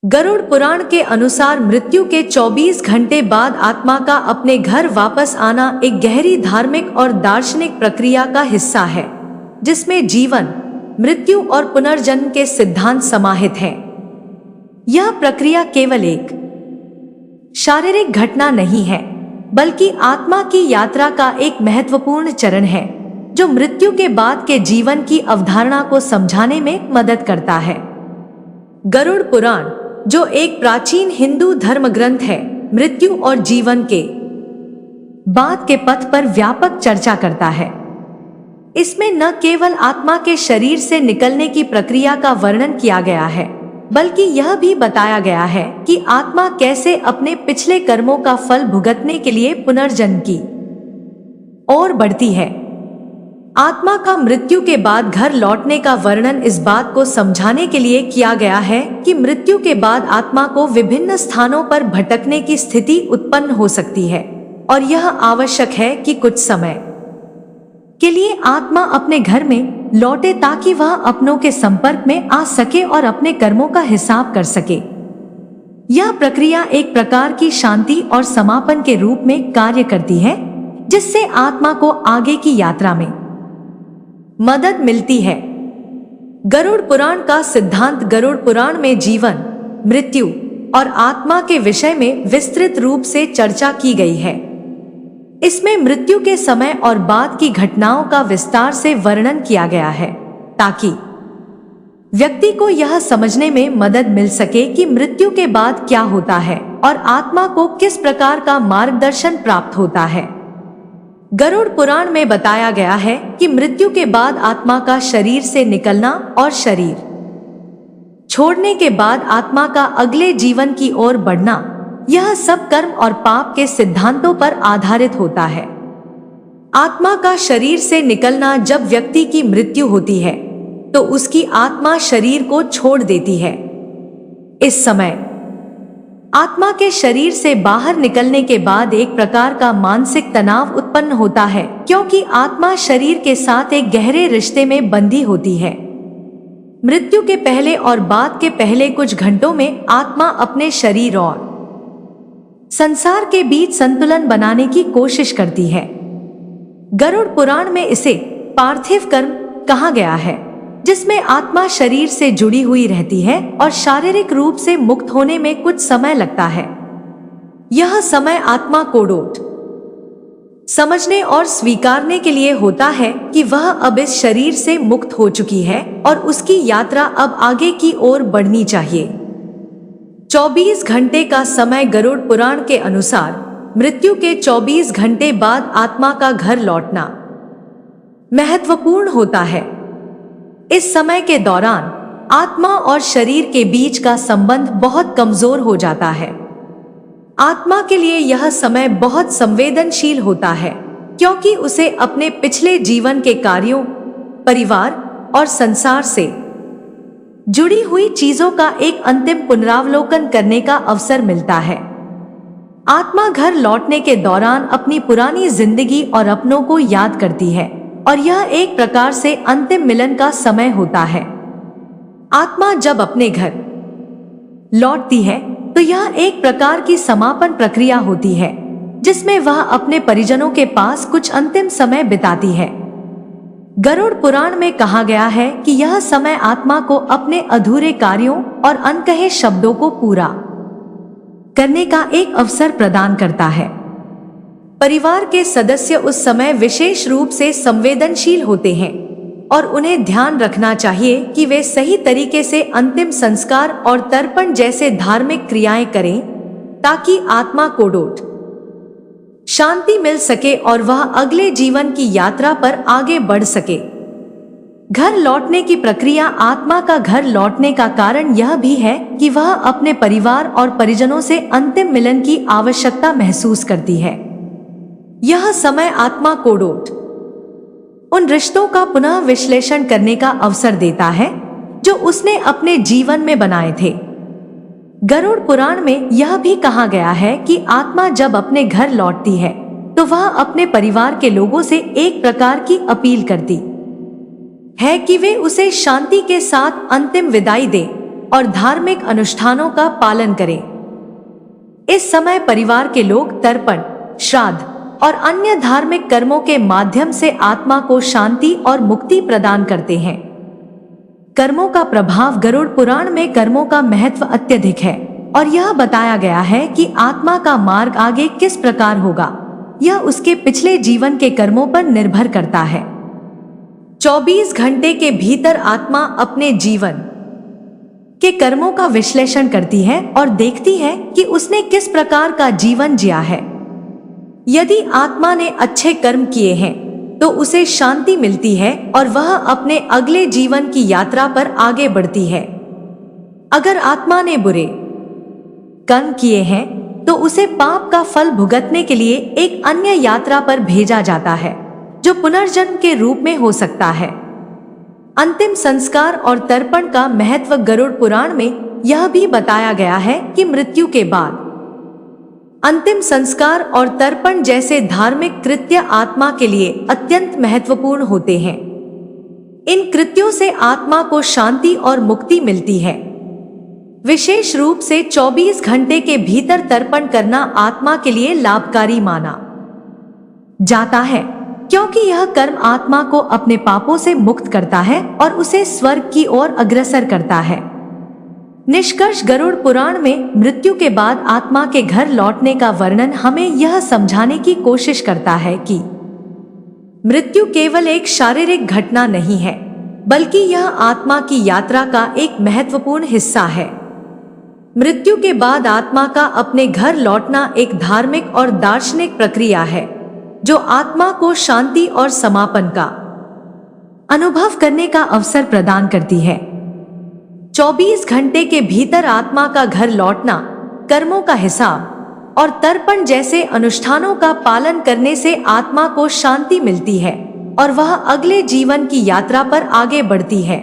गरुड़ पुराण के अनुसार मृत्यु के 24 घंटे बाद आत्मा का अपने घर वापस आना एक गहरी धार्मिक और दार्शनिक प्रक्रिया का हिस्सा है, जिसमें जीवन, मृत्यु और पुनर्जन्म के सिद्धांत समाहित हैं। यह प्रक्रिया केवल एक शारीरिक घटना नहीं है, बल्कि आत्मा की यात्रा का एक महत्वपूर्ण चरण है, जो मृत्यु के बाद के जीवन की अवधारणा को समझाने में मदद करता है। गरुड़ पुराण, जो एक प्राचीन हिंदू धर्म ग्रंथ है, मृत्यु और जीवन के बाद के पथ पर व्यापक चर्चा करता है। इसमें न केवल आत्मा के शरीर से निकलने की प्रक्रिया का वर्णन किया गया है, बल्कि यह भी बताया गया है कि आत्मा कैसे अपने पिछले कर्मों का फल भुगतने के लिए पुनर्जन्म की ओर बढ़ती है। आत्मा का मृत्यु के बाद घर लौटने का वर्णन इस बात को समझाने के लिए किया गया है कि मृत्यु के बाद आत्मा को विभिन्न स्थानों पर भटकने की स्थिति उत्पन्न हो सकती है, और यह आवश्यक है कि कुछ समय के लिए आत्मा अपने घर में लौटे ताकि वह अपनों के संपर्क में आ सके और अपने कर्मों का हिसाब कर सके। यह प्रक्रिया एक प्रकार की शांति और समापन के रूप में कार्य करती है, जिससे आत्मा को आगे की यात्रा में मदद मिलती है। गरुड़ पुराण का सिद्धांत गरुड़ पुराण में जीवन, मृत्यु और आत्मा के विषय में विस्तृत रूप से चर्चा की गई है। इसमें मृत्यु के समय और बाद की घटनाओं का विस्तार से वर्णन किया गया है, ताकि व्यक्ति को यह समझने में मदद मिल सके कि मृत्यु के बाद क्या होता है और आत्मा को किस प्रकार का मार्गदर्शन प्राप्त होता है। गरुड़ पुराण में बताया गया है कि मृत्यु के बाद आत्मा का शरीर से निकलना और शरीर छोड़ने के बाद आत्मा का अगले जीवन की ओर बढ़ना, यह सब कर्म और पाप के सिद्धांतों पर आधारित होता है। आत्मा का शरीर से निकलना, जब व्यक्ति की मृत्यु होती है तो उसकी आत्मा शरीर को छोड़ देती है। इस समय आत्मा के शरीर से बाहर निकलने के बाद एक प्रकार का मानसिक तनाव उत्पन्न होता है, क्योंकि आत्मा शरीर के साथ एक गहरे रिश्ते में बंधी होती है। मृत्यु के पहले और बाद के पहले कुछ घंटों में आत्मा अपने शरीर और संसार के बीच संतुलन बनाने की कोशिश करती है। गरुड़ पुराण में इसे पार्थिव कर्म कहा गया है, जिसमें आत्मा शरीर से जुड़ी हुई रहती है और शारीरिक रूप से मुक्त होने में कुछ समय लगता है। यह समय आत्मा को समझने और स्वीकारने के लिए होता है कि वह अब इस शरीर से मुक्त हो चुकी है और उसकी यात्रा अब आगे की ओर बढ़नी चाहिए। 24 घंटे का समय गरुड़ पुराण के अनुसार मृत्यु के 24 घंटे बाद आत्मा का घर लौटना महत्वपूर्ण होता है। इस समय के दौरान आत्मा और शरीर के बीच का संबंध बहुत कमजोर हो जाता है। आत्मा के लिए यह समय बहुत संवेदनशील होता है, क्योंकि उसे अपने पिछले जीवन के कार्यों, परिवार और संसार से जुड़ी हुई चीजों का एक अंतिम पुनरावलोकन करने का अवसर मिलता है। आत्मा घर लौटने के दौरान अपनी पुरानी जिंदगी और अपनों को याद करती है, और यह एक प्रकार से अंतिम मिलन का समय होता है। आत्मा जब अपने घर लौटती है तो यह एक प्रकार की समापन प्रक्रिया होती है, जिसमें वह अपने परिजनों के पास कुछ अंतिम समय बिताती है। गरुड़ पुराण में कहा गया है कि यह समय आत्मा को अपने अधूरे कार्यों और अनकहे शब्दों को पूरा करने का एक अवसर प्रदान करता है। परिवार के सदस्य उस समय विशेष रूप से संवेदनशील होते हैं और उन्हें ध्यान रखना चाहिए कि वे सही तरीके से अंतिम संस्कार और तर्पण जैसे धार्मिक क्रियाएं करें, ताकि आत्मा को शांति मिल सके और वह अगले जीवन की यात्रा पर आगे बढ़ सके। घर लौटने की प्रक्रिया आत्मा का घर लौटने का कारण यह भी है कि वह अपने परिवार और परिजनों से अंतिम मिलन की आवश्यकता महसूस करती है। यह समय आत्मा को उन रिश्तों का पुनः विश्लेषण करने का अवसर देता है जो उसने अपने जीवन में बनाए थे। गरुड़ पुराण में यह भी कहा गया है कि आत्मा जब अपने घर लौटती है तो वह अपने परिवार के लोगों से एक प्रकार की अपील करती है कि वे उसे शांति के साथ अंतिम विदाई दें और धार्मिक अनुष्ठानों का पालन करें। इस समय परिवार के लोग तर्पण, श्राद्ध और अन्य धार्मिक कर्मों के माध्यम से आत्मा को शांति और मुक्ति प्रदान करते हैं। कर्मों का प्रभाव। गरुड़ पुराण में कर्मों का महत्व अत्यधिक है और यह बताया गया है कि आत्मा का मार्ग आगे किस प्रकार होगा, यह उसके पिछले जीवन के कर्मों पर निर्भर करता है। 24 घंटे के भीतर आत्मा अपने जीवन के कर्मों का विश्लेषण करती है और देखती है कि उसने किस प्रकार का जीवन जिया है। यदि आत्मा ने अच्छे कर्म किए हैं तो उसे शांति मिलती है और वह अपने अगले जीवन की यात्रा पर आगे बढ़ती है। अगर आत्मा ने बुरे कर्म किए हैं तो उसे पाप का फल भुगतने के लिए एक अन्य यात्रा पर भेजा जाता है, जो पुनर्जन्म के रूप में हो सकता है। अंतिम संस्कार और तर्पण का महत्व। गरुड़ पुराण में यह भी बताया गया है कि मृत्यु के बाद अंतिम संस्कार और तर्पण जैसे धार्मिक कृत्य आत्मा के लिए अत्यंत महत्वपूर्ण होते हैं। इन कृत्यों से आत्मा को शांति और मुक्ति मिलती है। विशेष रूप से 24 घंटे के भीतर तर्पण करना आत्मा के लिए लाभकारी माना जाता है, क्योंकि यह कर्म आत्मा को अपने पापों से मुक्त करता है और उसे स्वर्ग की ओर अग्रसर करता है। निष्कर्ष। गरुड़ पुराण में मृत्यु के बाद आत्मा के घर लौटने का वर्णन हमें यह समझाने की कोशिश करता है कि मृत्यु केवल एक शारीरिक घटना नहीं है, बल्कि यह आत्मा की यात्रा का एक महत्वपूर्ण हिस्सा है। मृत्यु के बाद आत्मा का अपने घर लौटना एक धार्मिक और दार्शनिक प्रक्रिया है, जो आत्मा को शांति और समापन का अनुभव करने का अवसर प्रदान करती है। 24 घंटे के भीतर आत्मा का घर लौटना, कर्मों का हिसाब और तर्पण जैसे अनुष्ठानों का पालन करने से आत्मा को शांति मिलती है और वह अगले जीवन की यात्रा पर आगे बढ़ती है।